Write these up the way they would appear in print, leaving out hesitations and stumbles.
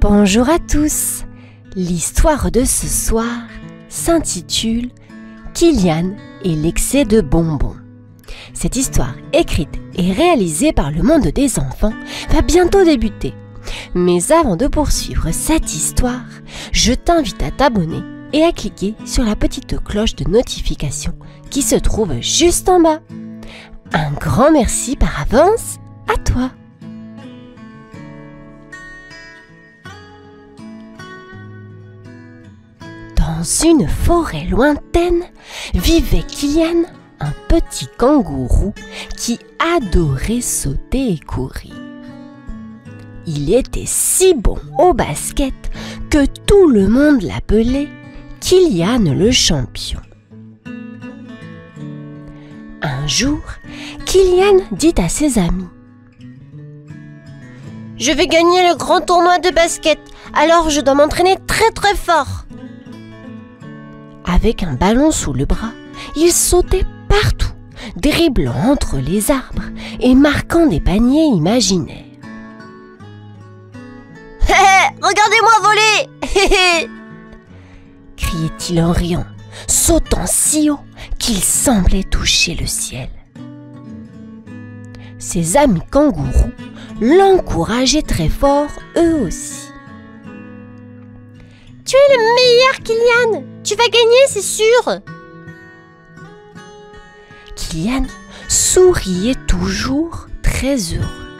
Bonjour à tous. L'histoire de ce soir s'intitule Kylian et l'excès de bonbons. Cette histoire, écrite et réalisée par le monde des enfants, va bientôt débuter. Mais avant de poursuivre cette histoire, je t'invite à t'abonner et à cliquer sur la petite cloche de notification qui se trouve juste en bas. Un grand merci par avance à toi. Dans une forêt lointaine, vivait Kylian, un petit kangourou qui adorait sauter et courir. Il était si bon au basket que tout le monde l'appelait Kylian le champion. Un jour, Kylian dit à ses amis: « Je vais gagner le grand tournoi de basket, alors je dois m'entraîner très fort. » Avec un ballon sous le bras, il sautait partout, dribblant entre les arbres et marquant des paniers imaginaires. « Hé, regardez-moi voler !» criait-il en riant, sautant si haut qu'il semblait toucher le ciel. Ses amis kangourous l'encourageaient très fort eux aussi. « Tu es le meilleur, Kylian! Tu vas gagner, c'est sûr !» Kylian souriait toujours très heureux.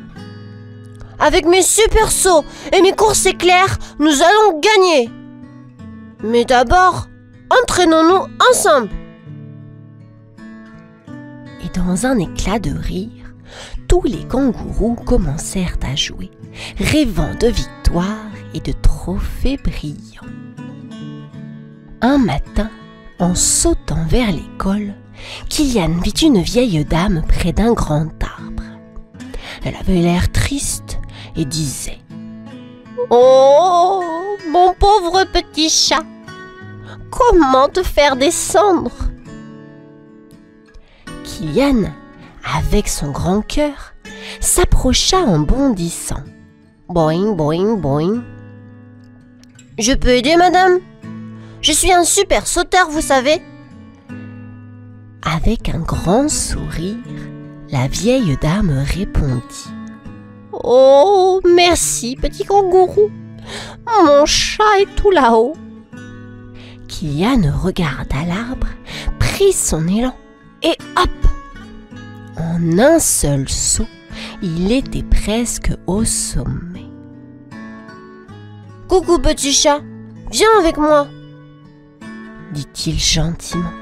« Avec mes super sauts et mes courses éclairs, nous allons gagner! Mais d'abord, entraînons-nous ensemble !» Et dans un éclat de rire, tous les kangourous commencèrent à jouer, rêvant de victoire et de trophées brillants. Un matin, en sautant vers l'école, Kylian vit une vieille dame près d'un grand arbre. Elle avait l'air triste et disait: « Oh, mon pauvre petit chat, comment te faire descendre ?» Kylian, avec son grand cœur, s'approcha en bondissant. Boing, boing, boing. « Je peux aider, madame ? Je suis un super sauteur, vous savez. » Avec un grand sourire, la vieille dame répondit: « Oh, merci, petit kangourou. Mon chat est tout là-haut. » Kylian regarda l'arbre, prit son élan et hop! En un seul saut, il était presque au sommet. « Coucou petit chat, viens avec moi !» dit-il gentiment.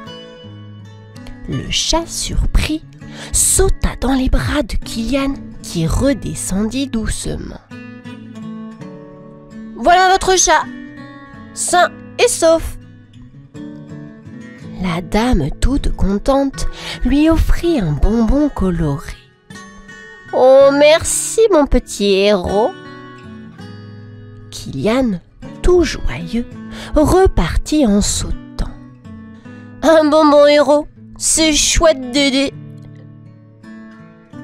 Le chat surpris sauta dans les bras de Kylian qui redescendit doucement. « Voilà votre chat, sain et sauf !» La dame, toute contente, lui offrit un bonbon coloré. « Oh, merci mon petit héros !» Kylian, tout joyeux, repartit en sautant. « Un bonbon héros, c'est chouette d'aider !»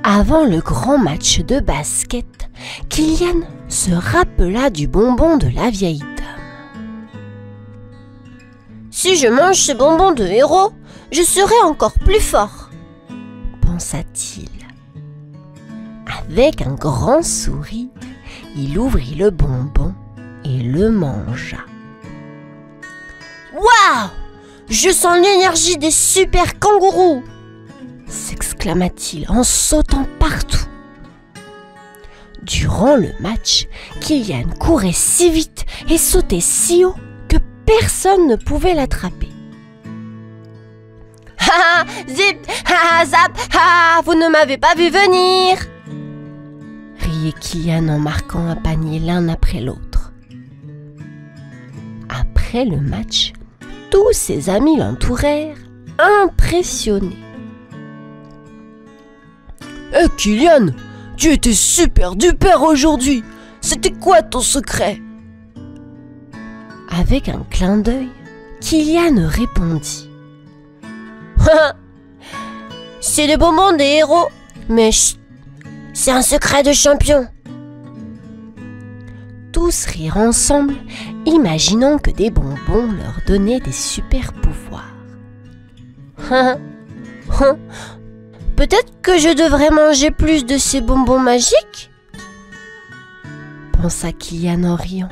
Avant le grand match de basket, Kylian se rappela du bonbon de la vieille dame. « Si je mange ce bonbon de héros, je serai encore plus fort !» pensa-t-il. Avec un grand sourire, il ouvrit le bonbon et le mangea. « Waouh! Je sens l'énergie des super kangourous !» s'exclama-t-il en sautant partout. Durant le match, Kylian courait si vite et sautait si haut que personne ne pouvait l'attraper. « Ha ha, zip, ha ha, zap, ha, vous ne m'avez pas vu venir !» riait Kylian en marquant un panier l'un après l'autre. Après le match, tous ses amis l'entourèrent, impressionnés. « Hé Kylian, tu étais super duper aujourd'hui. C'était quoi ton secret ?» Avec un clin d'œil, Kylian répondit: « C'est le bonbon des héros, mais chut, c'est un secret de champion. » tous rire ensemble, imaginant que des bonbons leur donnaient des super pouvoirs. Peut-être que je devrais manger plus de ces bonbons magiques, pensa Kylian en riant.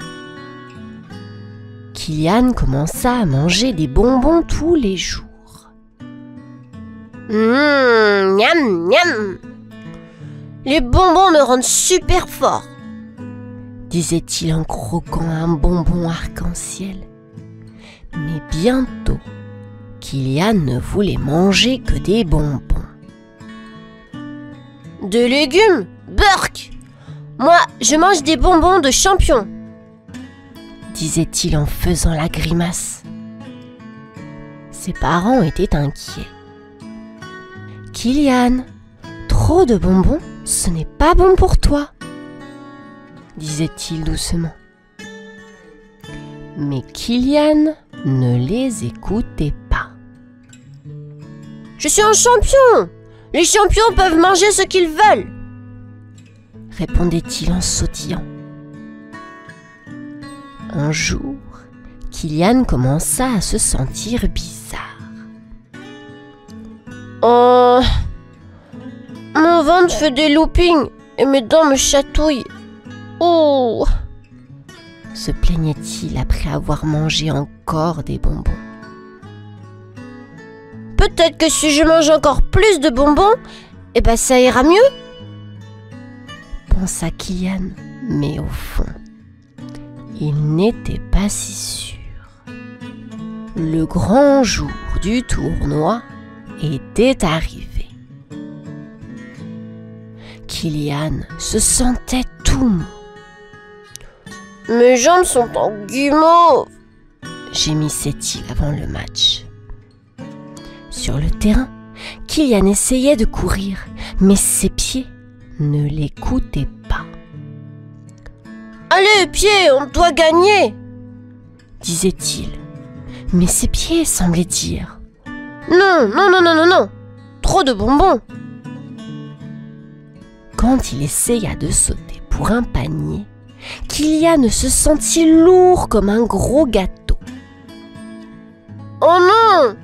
Kylian commença à manger des bonbons tous les jours. Miam, miam. Les bonbons me rendent super fort, disait-il en croquant un bonbon arc-en-ciel. Mais bientôt, Kylian ne voulait manger que des bonbons. Des légumes, burk! Moi, je mange des bonbons de champion, disait-il en faisant la grimace. Ses parents étaient inquiets. Kylian, trop de bonbons, ce n'est pas bon pour toi, disait-il doucement. Mais Kylian ne les écoutait pas. Je suis un champion! Les champions peuvent manger ce qu'ils veulent, répondait-il en sautillant. Un jour, Kylian commença à se sentir bizarre. Oh, mon ventre fait des loopings et mes dents me chatouillent. Oh, se plaignait-il après avoir mangé encore des bonbons. Peut-être que si je mange encore plus de bonbons, ça ira mieux, pensa Kylian, mais au fond, il n'était pas si sûr. Le grand jour du tournoi était arrivé. Kylian se sentait tout mou. Mes jambes sont en guimauve, gémissait-il avant le match. Sur le terrain, Kylian essayait de courir, mais ses pieds ne l'écoutaient pas. Allez, pieds, on doit gagner, disait-il. Mais ses pieds semblaient dire non, non, non, non, non, non, trop de bonbons. Quand il essaya de sauter pour un panier, Kylian se sentit lourd comme un gros gâteau. Oh non!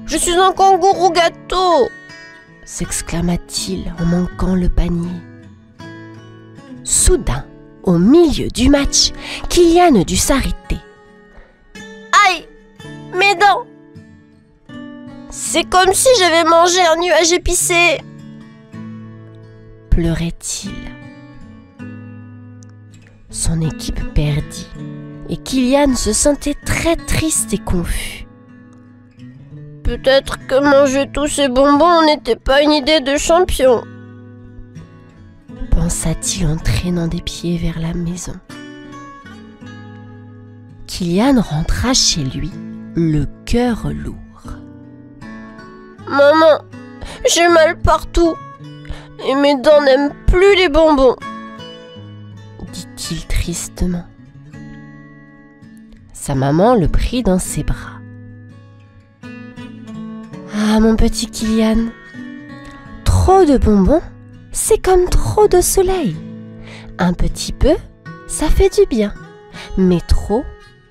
Je suis un kangourou gâteau! S'exclama-t-il en manquant le panier. Soudain, au milieu du match, Kylian dut s'arrêter. Aïe! Mes dents! C'est comme si j'avais mangé un nuage épicé! Pleurait-il. Son équipe perdit et Kylian se sentait très triste et confus. Peut-être que manger tous ces bonbons n'était pas une idée de champion, pensa-t-il en traînant des pieds vers la maison. Kylian rentra chez lui, le cœur lourd. Maman, j'ai mal partout et mes dents n'aiment plus les bonbons, dit-il tristement. Sa maman le prit dans ses bras. Ah, mon petit Kylian, trop de bonbons, c'est comme trop de soleil. Un petit peu, ça fait du bien, mais trop,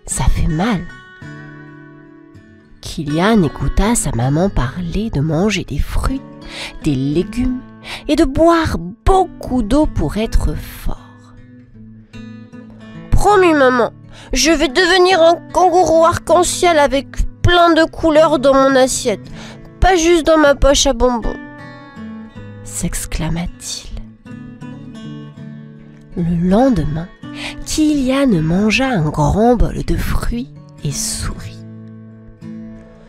ça fait mal. Kylian écouta sa maman parler de manger des fruits, des légumes et de boire beaucoup d'eau pour être fort. Promis, maman, je vais devenir un kangourou arc-en-ciel avec plein de couleurs dans mon assiette, pas juste dans ma poche à bonbons, s'exclama-t-il. Le lendemain, Kylian mangea un grand bol de fruits et sourit.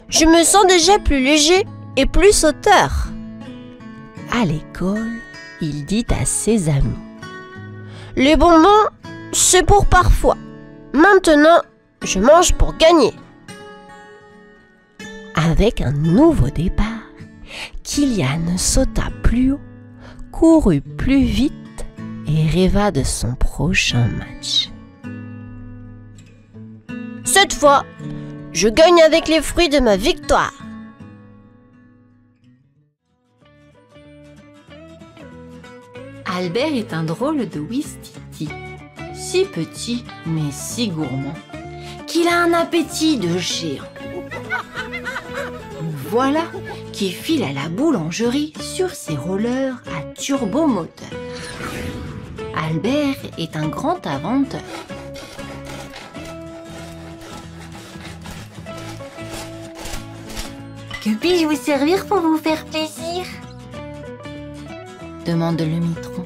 Je me sens déjà plus léger et plus sauteur. À l'école, il dit à ses amis. Les bonbons, c'est pour parfois. Maintenant, je mange pour gagner. Avec un nouveau départ, Kylian sauta plus haut, courut plus vite et rêva de son prochain match. Cette fois, je gagne avec les fruits de ma victoire. Albert est un drôle de Ouistiti. si petit mais si gourmand qu'il a un appétit de géant. Le voilà qui file à la boulangerie sur ses rollers à turbomoteur. Albert est un grand inventeur. Que puis-je vous servir pour vous faire plaisir? Demande le mitron.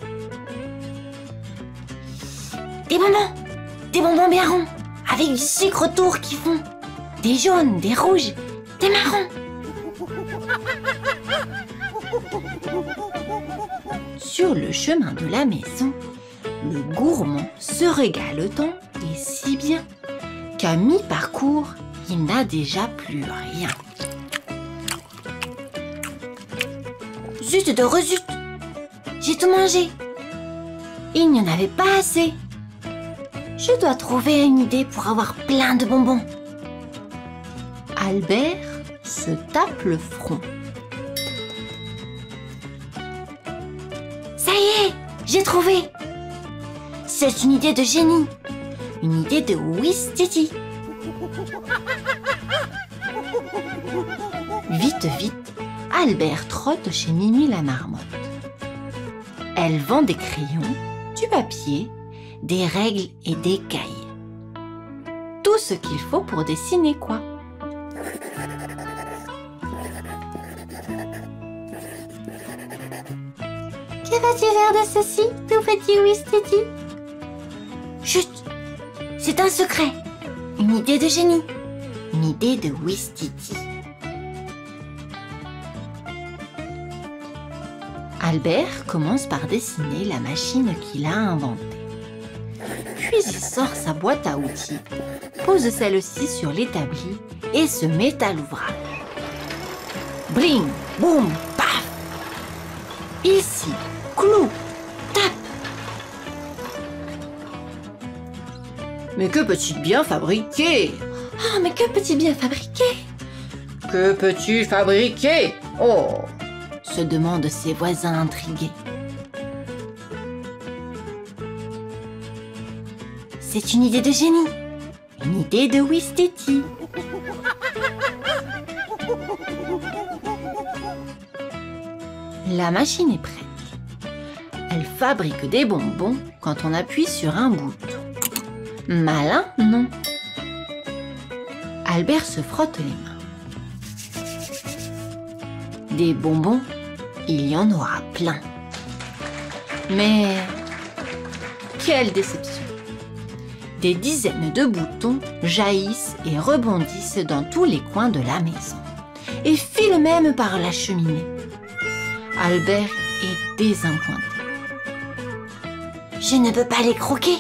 Des bonbons bien ronds, avec du sucre autour qui fond. Des jaunes, des rouges, des marrons. Sur le chemin de la maison, le gourmand se régale tant et si bien qu'à mi-parcours, il n'a déjà plus rien. Zut de rezut! J'ai tout mangé. Il n'y en avait pas assez. Je dois trouver une idée pour avoir plein de bonbons. Albert se tape le front. Ça y est, j'ai trouvé. C'est une idée de génie. Une idée de Ouistiti. Vite, vite, Albert trotte chez Mimi la marmotte. Elle vend des crayons, du papier, des règles et des cahiers. Tout ce qu'il faut pour dessiner quoi. Que vas-tu faire de ceci, tout petit Ouistiti? Chut! C'est un secret. Une idée de génie. Une idée de Ouistiti. Albert commence par dessiner la machine qu'il a inventée. Puis il sort sa boîte à outils, pose celle-ci sur l'établi et se met à l'ouvrage. Bling, boum, paf! Ici, clou, tape! Mais que peux-tu bien fabriquer? Ah, mais que peux-tu bien fabriquer? Que peux-tu fabriquer? Oh! Se demandent ses voisins intrigués. C'est une idée de génie. Une idée de Ouistiti. La machine est prête. Elle fabrique des bonbons quand on appuie sur un bouton. Malin, non. Albert se frotte les mains. Des bonbons, il y en aura plein. Mais quelle déception! Des dizaines de boutons jaillissent et rebondissent dans tous les coins de la maison et filent même par la cheminée. Albert est désappointé. Je ne peux pas les croquer.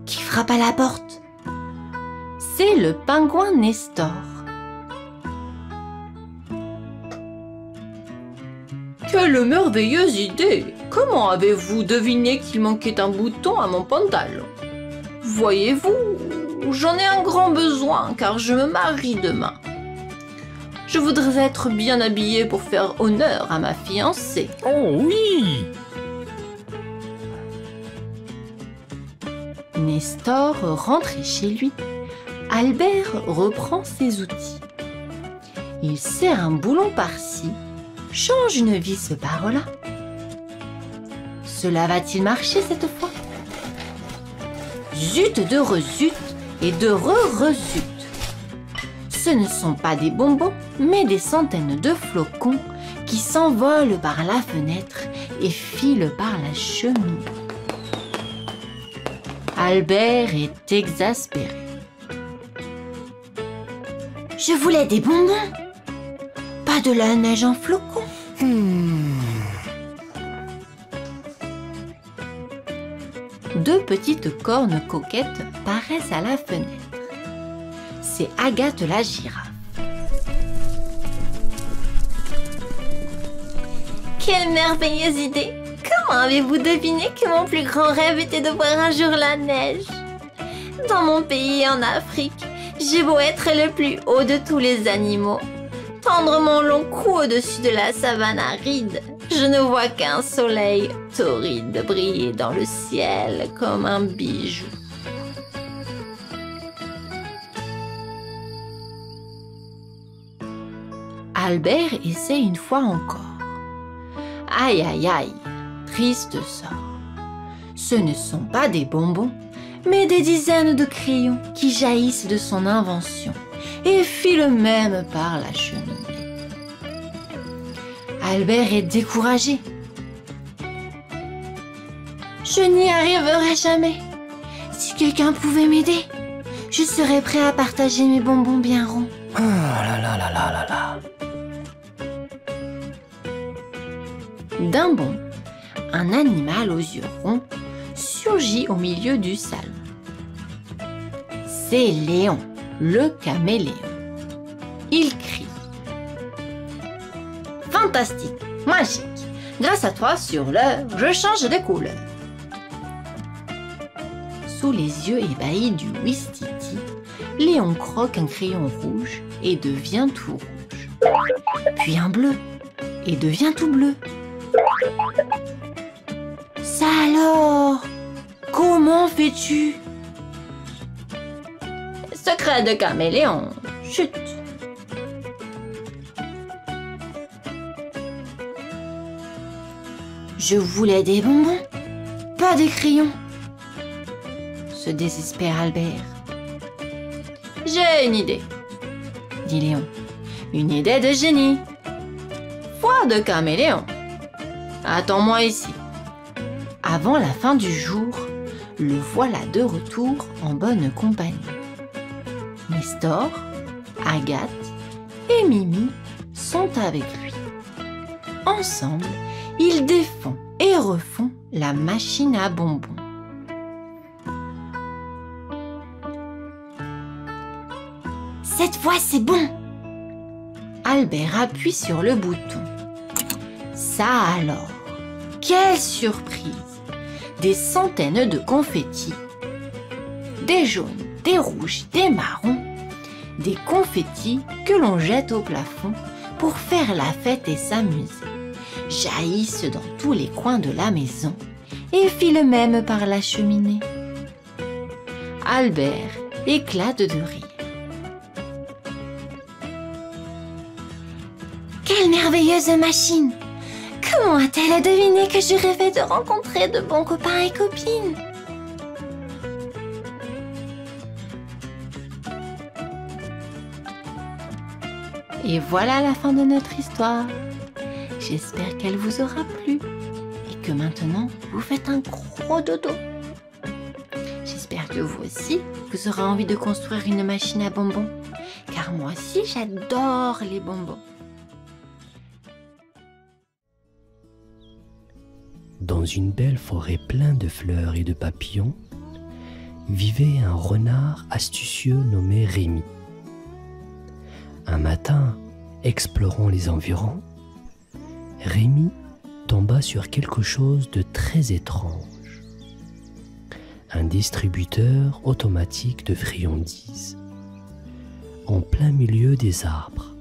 Qui frappe à la porte? C'est le pingouin Nestor. Quelle merveilleuse idée! Comment avez-vous deviné qu'il manquait un bouton à mon pantalon? Voyez-vous, j'en ai un grand besoin car je me marie demain. Je voudrais être bien habillée pour faire honneur à ma fiancée. Oh oui! Nestor rentré chez lui. Albert reprend ses outils. Il serre un boulon par-ci, change une vis par-là. Cela va-t-il marcher cette fois? Zut de rezut et de re-rezut. Ce ne sont pas des bonbons, mais des centaines de flocons qui s'envolent par la fenêtre et filent par la cheminée. Albert est exaspéré. Je voulais des bonbons, pas de la neige en flocons. Deux petites cornes coquettes paraissent à la fenêtre. C'est Agathe la girafe. Quelle merveilleuse idée! Comment avez-vous deviné que mon plus grand rêve était de voir un jour la neige? Dans mon pays en Afrique, j'ai beau être le plus haut de tous les animaux. prendre mon long cou au-dessus de la savane aride, je ne vois qu'un soleil torride briller dans le ciel comme un bijou. Albert essaie une fois encore. Aïe aïe aïe, triste sort. Ce ne sont pas des bonbons, mais des dizaines de crayons qui jaillissent de son invention et filent même par la cheminée. Albert est découragé. Je n'y arriverai jamais. Si quelqu'un pouvait m'aider, je serais prêt à partager mes bonbons bien ronds. Oh là là là là là là. D'un bond, un animal aux yeux ronds surgit au milieu du salon. C'est Léon, le caméléon. Il crie. Fantastique, magique. Grâce à toi, sur l'heure, je change de couleur. Sous les yeux ébahis du Ouistiti, Léon croque un crayon rouge et devient tout rouge. Puis un bleu et devient tout bleu. Ça alors, comment fais-tu? Secret de caméléon, chut. Je voulais des bonbons, pas des crayons. Se désespère Albert. J'ai une idée, dit Léon. Une idée de génie. Foi de caméléon. Attends-moi ici. Avant la fin du jour, le voilà de retour en bonne compagnie. Nestor, Agathe et Mimi sont avec lui. Ensemble, ils défont et refont la machine à bonbons. Cette fois, c'est bon! Albert appuie sur le bouton. Ça alors! Quelle surprise! Des centaines de confettis, des jaunes, des rouges, des marrons, des confettis que l'on jette au plafond pour faire la fête et s'amuser, jaillissent dans tous les coins de la maison et filent même par la cheminée. Albert éclate de rire. Quelle merveilleuse machine! Comment a-t-elle deviné que je rêvais de rencontrer de bons copains et copines? Et voilà la fin de notre histoire. J'espère qu'elle vous aura plu et que maintenant vous faites un gros dodo. J'espère que vous aussi, vous aurez envie de construire une machine à bonbons, car moi aussi j'adore les bonbons. Dans une belle forêt pleine de fleurs et de papillons, vivait un renard astucieux nommé Rémi. Un matin, explorant les environs, Rémi tomba sur quelque chose de très étrange. Un distributeur automatique de friandises, en plein milieu des arbres.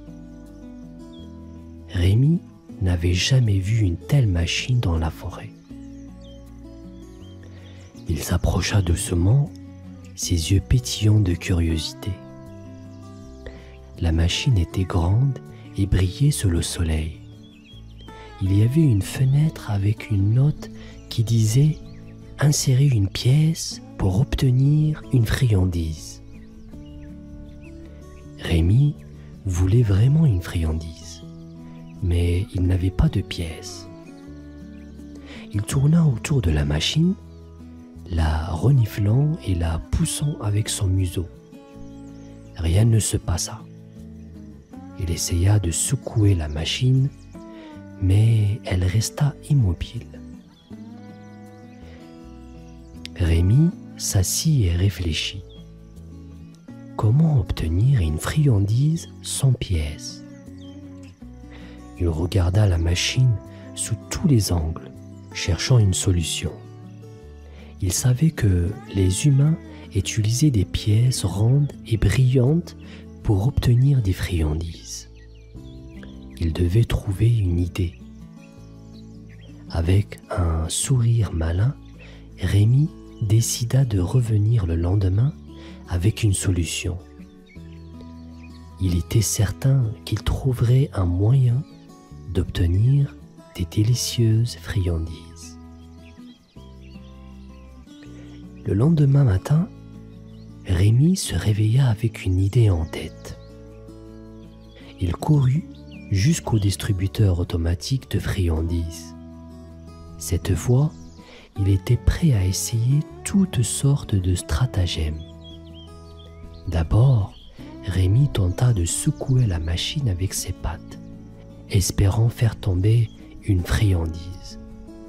Rémi n'avait jamais vu une telle machine dans la forêt. Il s'approcha doucement, ses yeux pétillants de curiosité. La machine était grande et brillait sous le soleil. Il y avait une fenêtre avec une note qui disait « Insérer une pièce pour obtenir une friandise ». Rémi voulait vraiment une friandise, mais il n'avait pas de pièce. Il tourna autour de la machine, la reniflant et la poussant avec son museau. Rien ne se passa. Il essaya de secouer la machine, mais elle resta immobile. Rémi s'assit et réfléchit. Comment obtenir une friandise sans pièce? Il regarda la machine sous tous les angles, cherchant une solution. Il savait que les humains utilisaient des pièces rondes et brillantes pour obtenir des friandises. il devait trouver une idée. Avec un sourire malin, Rémi décida de revenir le lendemain avec une solution. Il était certain qu'il trouverait un moyen d'obtenir des délicieuses friandises. Le lendemain matin, Rémi se réveilla avec une idée en tête. Il courut jusqu'au distributeur automatique de friandises. Cette fois, il était prêt à essayer toutes sortes de stratagèmes. D'abord, Rémi tenta de secouer la machine avec ses pattes, espérant faire tomber une friandise.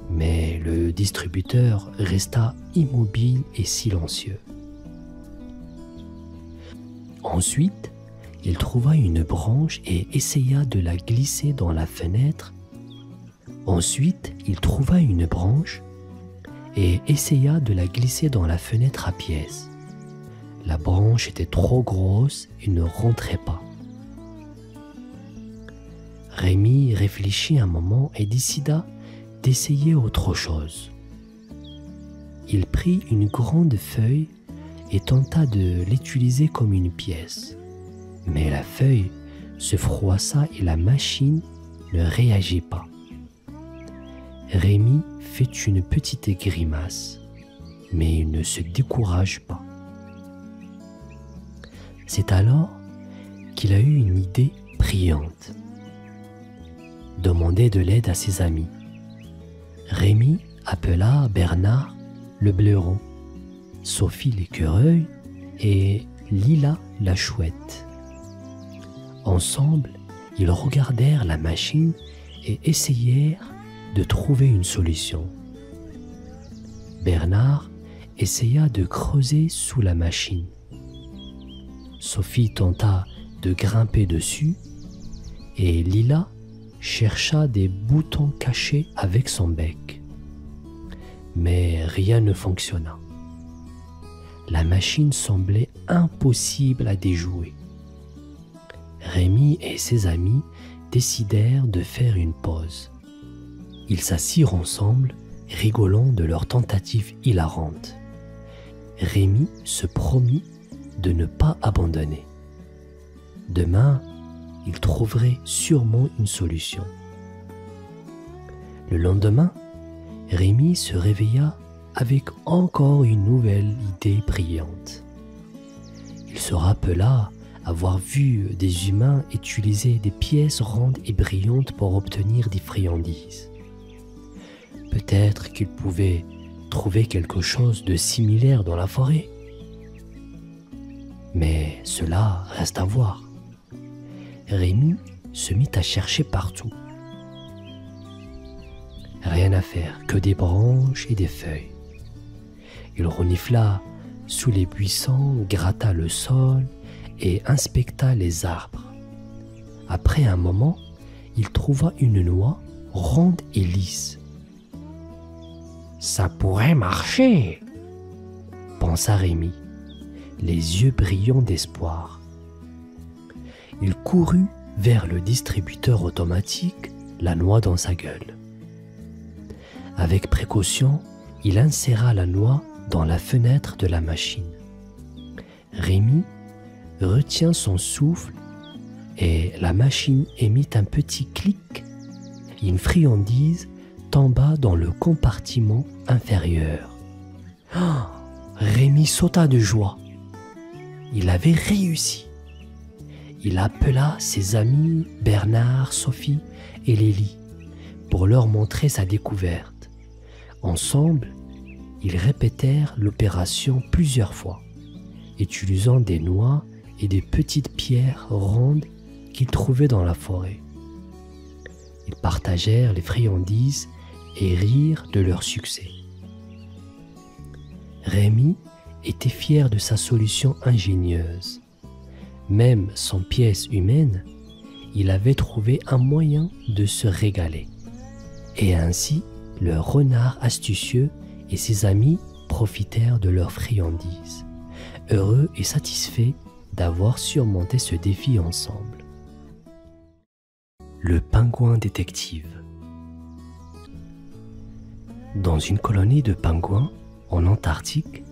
Mais le distributeur resta immobile et silencieux. Ensuite, il trouva une branche et essaya de la glisser dans la fenêtre. Ensuite, il trouva une branche et essaya de la glisser dans la fenêtre à pièces. La branche était trop grosse et ne rentrait pas. Rémi réfléchit un moment et décida d'essayer autre chose. Il prit une grande feuille et tenta de l'utiliser comme une pièce. Mais la feuille se froissa et la machine ne réagit pas. Rémi fait une petite grimace, mais il ne se décourage pas. C'est alors qu'il a eu une idée brillante. Demander de l'aide à ses amis. Rémi appela Bernard le blaireau, Sophie l'écureuil et Lila la chouette. Ensemble, ils regardèrent la machine et essayèrent de trouver une solution. Bernard essaya de creuser sous la machine. Sophie tenta de grimper dessus et Lila chercha des boutons cachés avec son bec. Mais rien ne fonctionna. La machine semblait impossible à déjouer. Rémi et ses amis décidèrent de faire une pause. Ils s'assirent ensemble, rigolant de leur tentative hilarante. Rémi se promit de ne pas abandonner. Demain, il trouverait sûrement une solution. Le lendemain, Rémi se réveilla avec encore une nouvelle idée brillante. Il se rappela avoir vu des humains utiliser des pièces rondes et brillantes pour obtenir des friandises. Peut-être qu'il pouvait trouver quelque chose de similaire dans la forêt. Mais cela reste à voir. Rémi se mit à chercher partout. Rien à faire, que des branches et des feuilles. Il renifla sous les buissons, gratta le sol et inspecta les arbres. Après un moment, il trouva une noix ronde et lisse. « Ça pourrait marcher !» pensa Rémi, les yeux brillants d'espoir. Il courut vers le distributeur automatique, la noix dans sa gueule. Avec précaution, il inséra la noix dans la fenêtre de la machine. Rémi retient son souffle et la machine émit un petit clic. Une friandise tomba dans le compartiment inférieur. Oh, Rémi sauta de joie. Il avait réussi. Il appela ses amis Bernard, Sophie et Lily pour leur montrer sa découverte. Ensemble, ils répétèrent l'opération plusieurs fois, utilisant des noix et des petites pierres rondes qu'ils trouvaient dans la forêt. Ils partagèrent les friandises et rirent de leur succès. Rémi était fier de sa solution ingénieuse. Même sans pièce humaine, il avait trouvé un moyen de se régaler. Et ainsi, le renard astucieux et ses amis profitèrent de leurs friandises, heureux et satisfaits d'avoir surmonté ce défi ensemble. le pingouin détective. Dans une colonie de pingouins en Antarctique,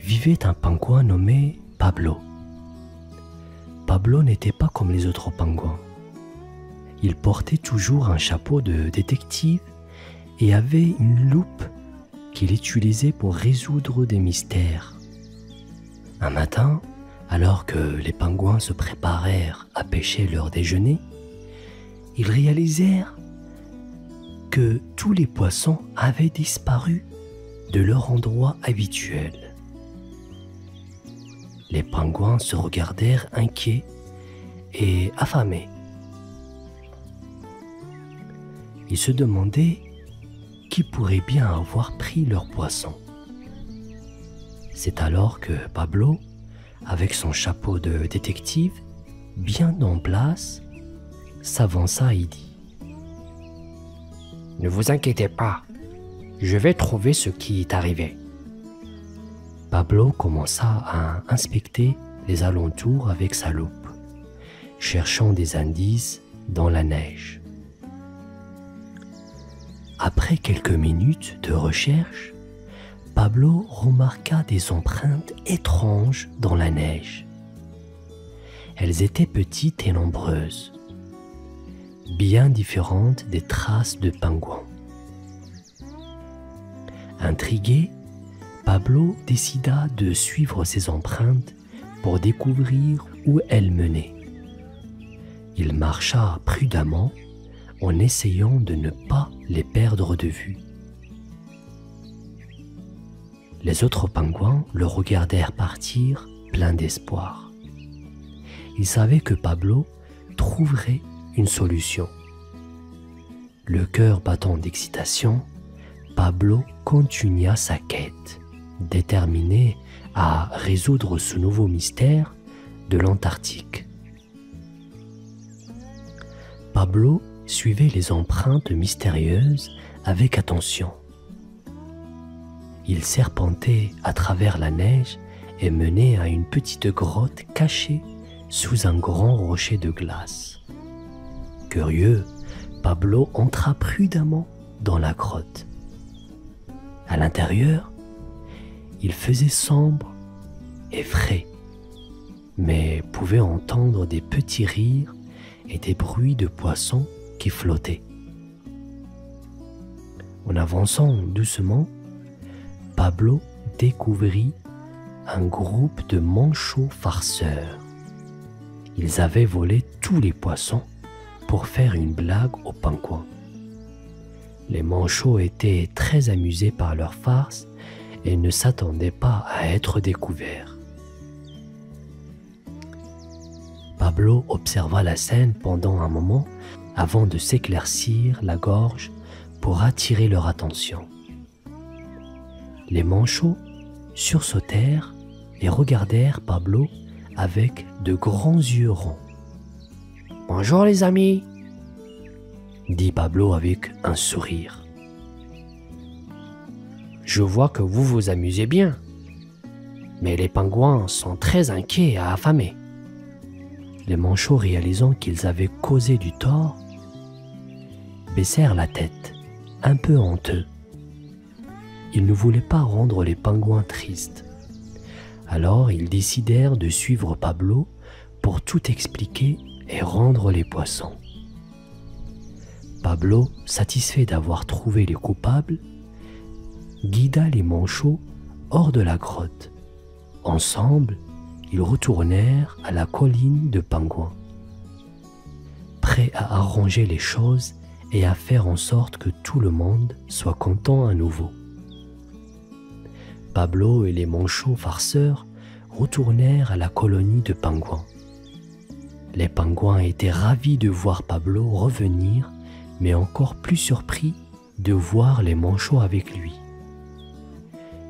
vivait un pingouin nommé Pablo. Pablo n'était pas comme les autres pingouins. Il portait toujours un chapeau de détective et avait une loupe qu'il utilisait pour résoudre des mystères. Un matin, alors que les pingouins se préparèrent à pêcher leur déjeuner, ils réalisèrent que tous les poissons avaient disparu de leur endroit habituel. Les pingouins se regardèrent inquiets et affamés. Ils se demandaient qui pourrait bien avoir pris leurs poissons. C'est alors que Pablo, avec son chapeau de détective bien en place, s'avança et dit : « Ne vous inquiétez pas, je vais trouver ce qui est arrivé. » Pablo commença à inspecter les alentours avec sa loupe, cherchant des indices dans la neige. Après quelques minutes de recherche, Pablo remarqua des empreintes étranges dans la neige. Elles étaient petites et nombreuses, bien différentes des traces de pingouins. Intrigué, Pablo décida de suivre ces empreintes pour découvrir où elles menaient. Il marcha prudemment en essayant de ne pas les perdre de vue. Les autres pingouins le regardèrent partir pleins d'espoir. Ils savaient que Pablo trouverait une solution. Le cœur battant d'excitation, Pablo continua sa quête, déterminé à résoudre ce nouveau mystère de l'Antarctique. Pablo suivait les empreintes mystérieuses avec attention. Il serpentait à travers la neige et menait à une petite grotte cachée sous un grand rocher de glace. Curieux, Pablo entra prudemment dans la grotte. À l'intérieur, il faisait sombre et frais, mais pouvait entendre des petits rires et des bruits de poissons qui flottaient. En avançant doucement, Pablo découvrit un groupe de manchots farceurs. Ils avaient volé tous les poissons pour faire une blague aux pingouins. Les manchots étaient très amusés par leur farce et ne s'attendaient pas à être découverts. Pablo observa la scène pendant un moment avant de s'éclaircir la gorge pour attirer leur attention. Les manchots sursautèrent et regardèrent Pablo avec de grands yeux ronds. « Bonjour les amis !» dit Pablo avec un sourire. « Je vois que vous vous amusez bien, mais les pingouins sont très inquiets et affamés. » Les manchots, réalisant qu'ils avaient causé du tort, baissèrent la tête, un peu honteux. Ils ne voulaient pas rendre les pingouins tristes. Alors ils décidèrent de suivre Pablo pour tout expliquer et rendre les poissons. Pablo, satisfait d'avoir trouvé les coupables, guida les manchots hors de la grotte. Ensemble, ils retournèrent à la colline de pingouins, prêts à arranger les choses et à faire en sorte que tout le monde soit content à nouveau. Pablo et les manchots farceurs retournèrent à la colonie de pingouins. Les pingouins étaient ravis de voir Pablo revenir, mais encore plus surpris de voir les manchots avec lui.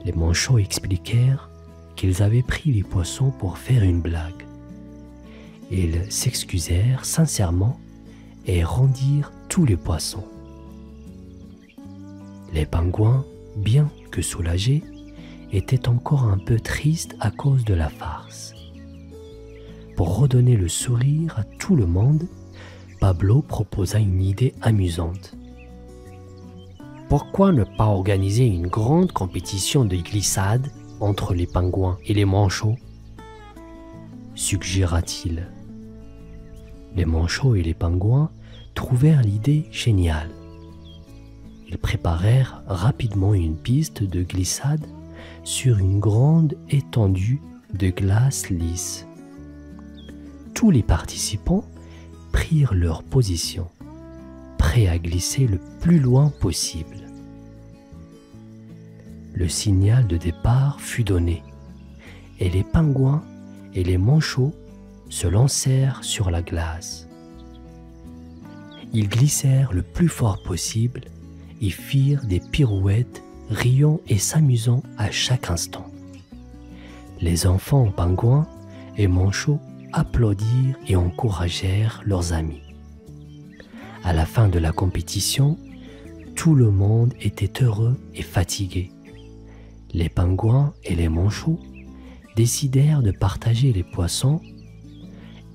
Les manchots expliquèrent qu'ils avaient pris les poissons pour faire une blague. Ils s'excusèrent sincèrement et rendirent tous les poissons. Les pingouins, bien que soulagés, étaient encore un peu tristes à cause de la farce. Pour redonner le sourire à tout le monde, Pablo proposa une idée amusante. Pourquoi ne pas organiser une grande compétition de glissade entre les pingouins et les manchots? Suggéra-t-il. Les manchots et les pingouins trouvèrent l'idée géniale. Ils préparèrent rapidement une piste de glissade sur une grande étendue de glace lisse. Tous les participants prirent leur position, prêts à glisser le plus loin possible. Le signal de départ fut donné, et les pingouins et les manchots se lancèrent sur la glace. Ils glissèrent le plus fort possible et firent des pirouettes, riant et s'amusant à chaque instant. Les enfants pingouins et manchots applaudirent et encouragèrent leurs amis. À la fin de la compétition, tout le monde était heureux et fatigué. Les pingouins et les manchots décidèrent de partager les poissons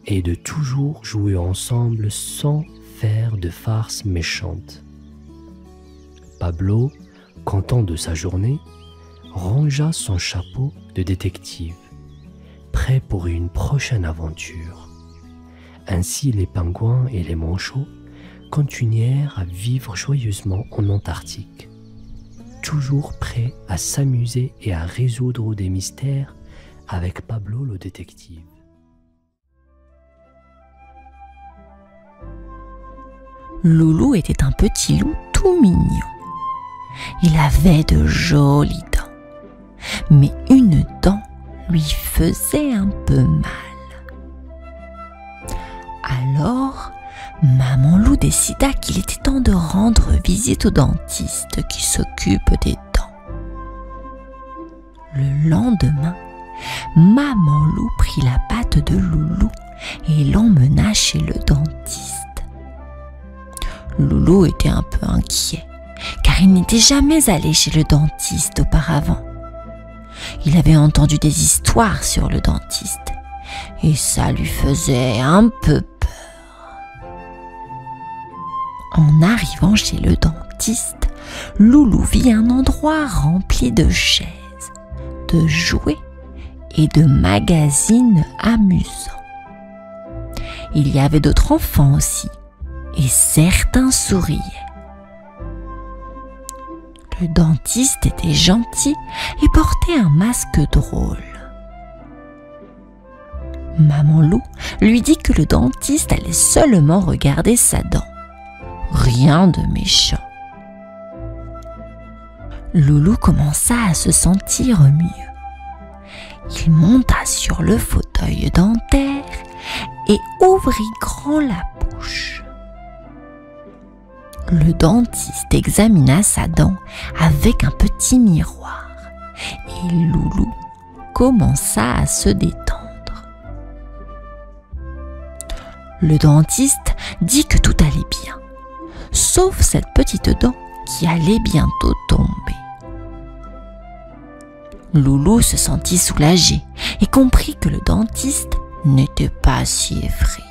et de toujours jouer ensemble sans faire de farces méchantes. Pablo, content de sa journée, rangea son chapeau de détective, prêt pour une prochaine aventure. Ainsi, les pingouins et les manchots continuèrent à vivre joyeusement en Antarctique, toujours prêts à s'amuser et à résoudre des mystères avec Pablo le détective. Loulou était un petit loup tout mignon. Il avait de jolies dents, mais une dent lui faisait un peu mal. Alors, Maman Loup décida qu'il était temps de rendre visite au dentiste qui s'occupe des dents. Le lendemain, Maman Loup prit la patte de Loulou et l'emmena chez le dentiste. Loulou était un peu inquiet, car il n'était jamais allé chez le dentiste auparavant. Il avait entendu des histoires sur le dentiste, et ça lui faisait un peu peur. En arrivant chez le dentiste, Loulou vit un endroit rempli de chaises, de jouets et de magazines amusants. Il y avait d'autres enfants aussi, et certains souriaient. Le dentiste était gentil et portait un masque drôle. Maman Loup lui dit que le dentiste allait seulement regarder sa dent. Rien de méchant. Loulou commença à se sentir mieux. Il monta sur le fauteuil dentaire et ouvrit grand la bouche. Le dentiste examina sa dent avec un petit miroir et Loulou commença à se détendre. Le dentiste dit que tout allait bien, sauf cette petite dent qui allait bientôt tomber. Loulou se sentit soulagé et comprit que le dentiste n'était pas si effrayant.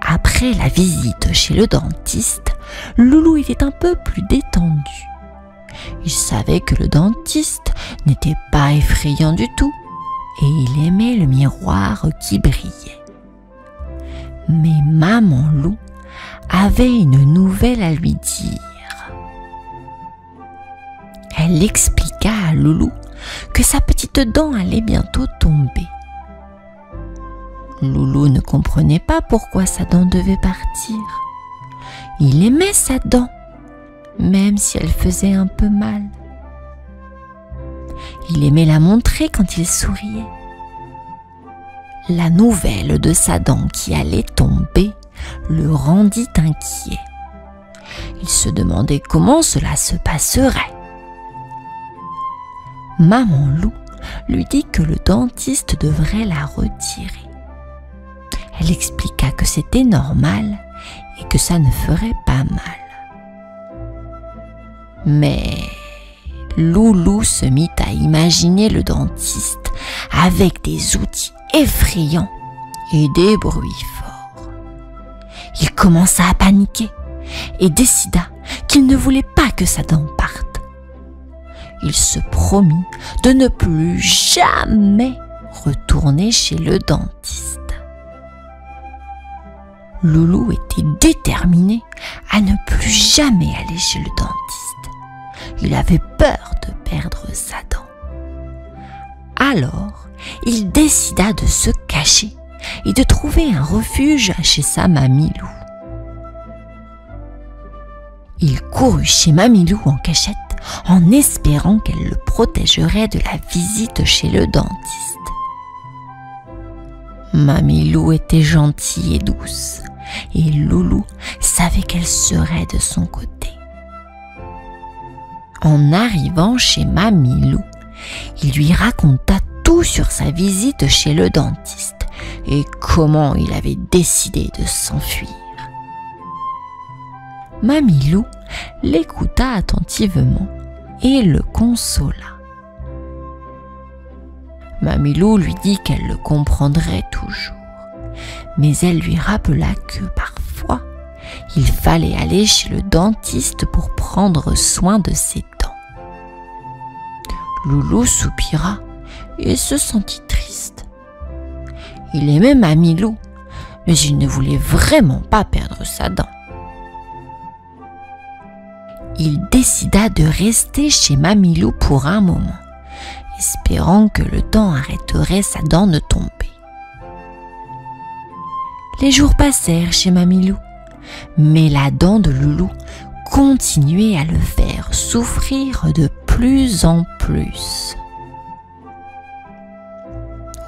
Après la visite chez le dentiste, Loulou était un peu plus détendu. Il savait que le dentiste n'était pas effrayant du tout et il aimait le miroir qui brillait. Mais Maman Loup avait une nouvelle à lui dire. Elle expliqua à Loulou que sa petite dent allait bientôt tomber. Loulou ne comprenait pas pourquoi sa dent devait partir. Il aimait sa dent, même si elle faisait un peu mal. Il aimait la montrer quand il souriait. La nouvelle de sa dent qui allait tomber le rendit inquiet. Il se demandait comment cela se passerait. Maman Loup lui dit que le dentiste devrait la retirer. Elle expliqua que c'était normal et que ça ne ferait pas mal. Mais Loulou se mit à imaginer le dentiste avec des outils effrayants et des bruits forts. Il commença à paniquer et décida qu'il ne voulait pas que sa dent parte. Il se promit de ne plus jamais retourner chez le dentiste. Loulou était déterminé à ne plus jamais aller chez le dentiste. Il avait peur de perdre sa dent. Alors, il décida de se cacher et de trouver un refuge chez sa mamie Lou. Il courut chez mamie Lou en cachette en espérant qu'elle le protégerait de la visite chez le dentiste. Mamie Lou était gentille et douce, et Loulou savait qu'elle serait de son côté. En arrivant chez mamie Lou, il lui raconta tout sur sa visite chez le dentiste et comment il avait décidé de s'enfuir. Mamie Lou l'écouta attentivement et le consola. Mamie Lou lui dit qu'elle le comprendrait toujours, mais elle lui rappela que parfois, il fallait aller chez le dentiste pour prendre soin de ses dents. Loulou soupira et se sentit triste. Il aimait mamie Lou, mais il ne voulait vraiment pas perdre sa dent. Il décida de rester chez mamie Lou pour un moment, espérant que le temps arrêterait sa dent de tomber. Les jours passèrent chez mamie Lou, mais la dent de Loulou continuait à le faire souffrir de plus en plus.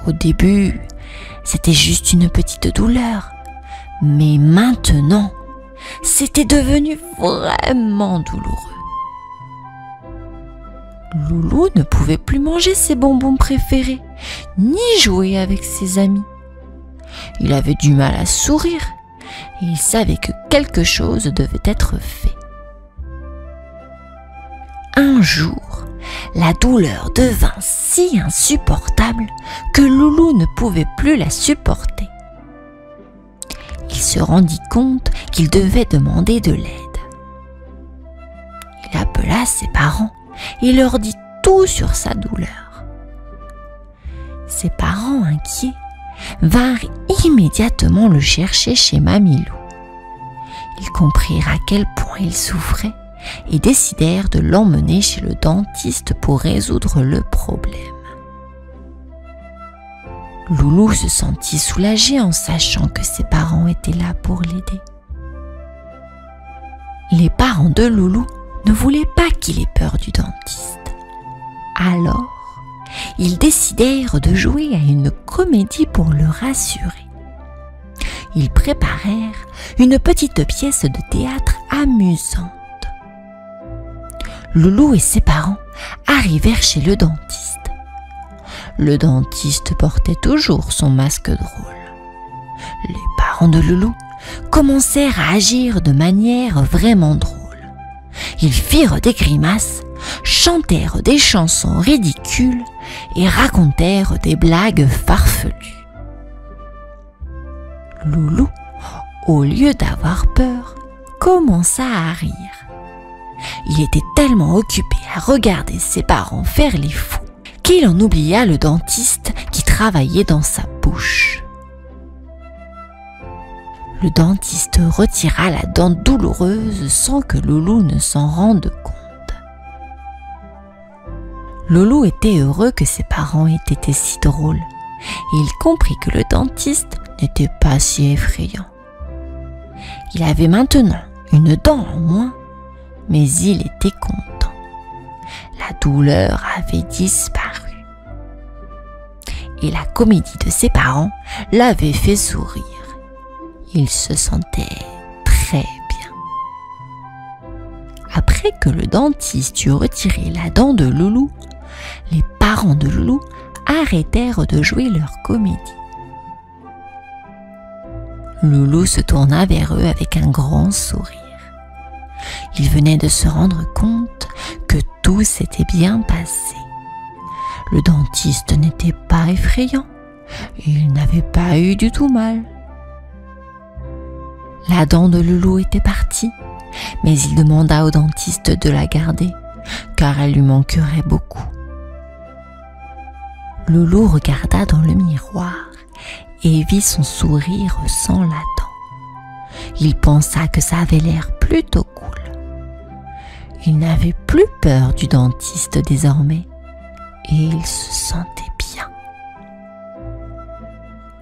Au début, c'était juste une petite douleur, mais maintenant, c'était devenu vraiment douloureux. Loulou ne pouvait plus manger ses bonbons préférés, ni jouer avec ses amis. Il avait du mal à sourire et il savait que quelque chose devait être fait. Un jour, la douleur devint si insupportable que Loulou ne pouvait plus la supporter. Il se rendit compte qu'il devait demander de l'aide. Il appela ses parents et leur dit tout sur sa douleur. Ses parents, inquiets, vinrent immédiatement le chercher chez mamie Lou. Ils comprirent à quel point il souffrait et décidèrent de l'emmener chez le dentiste pour résoudre le problème. Loulou se sentit soulagé en sachant que ses parents étaient là pour l'aider. Les parents de Loulou ne voulaient pas qu'il ait peur du dentiste. Alors, ils décidèrent de jouer à une comédie pour le rassurer. Ils préparèrent une petite pièce de théâtre amusante. Loulou et ses parents arrivèrent chez le dentiste. Le dentiste portait toujours son masque drôle. Les parents de Loulou commencèrent à agir de manière vraiment drôle. Ils firent des grimaces, chantèrent des chansons ridicules et racontèrent des blagues farfelues. Loulou, au lieu d'avoir peur, commença à rire. Il était tellement occupé à regarder ses parents faire les fous qu'il en oublia le dentiste qui travaillait dans sa bouche. Le dentiste retira la dent douloureuse sans que Loulou ne s'en rende compte. Loulou était heureux que ses parents aient été si drôles et il comprit que le dentiste n'était pas si effrayant. Il avait maintenant une dent en moins, mais il était content. La douleur avait disparu. Et la comédie de ses parents l'avait fait sourire. Il se sentait très bien. Après que le dentiste eut retiré la dent de Loulou, les parents de Loulou arrêtèrent de jouer leur comédie. Loulou se tourna vers eux avec un grand sourire. Il venait de se rendre compte que tout s'était bien passé. Le dentiste n'était pas effrayant et il n'avait pas eu du tout mal. La dent de Loulou était partie, mais il demanda au dentiste de la garder, car elle lui manquerait beaucoup. Loulou regarda dans le miroir et vit son sourire sans la dent. Il pensa que ça avait l'air plutôt cool. Il n'avait plus peur du dentiste désormais et il se sentait bien.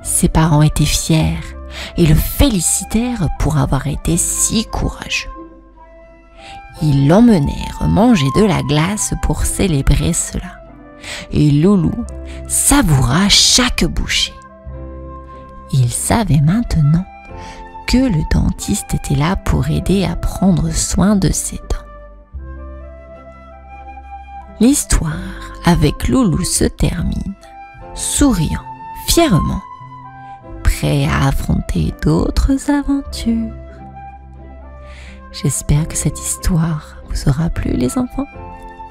Ses parents étaient fiers et le félicitèrent pour avoir été si courageux. Ils l'emmenèrent manger de la glace pour célébrer cela. Et Loulou savoura chaque bouchée. Il savait maintenant que le dentiste était là pour aider à prendre soin de ses dents. L'histoire avec Loulou se termine, souriant fièrement, prêt à affronter d'autres aventures. J'espère que cette histoire vous aura plu, les enfants.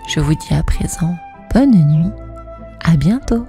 Je vous dis à présent bonne nuit, à bientôt.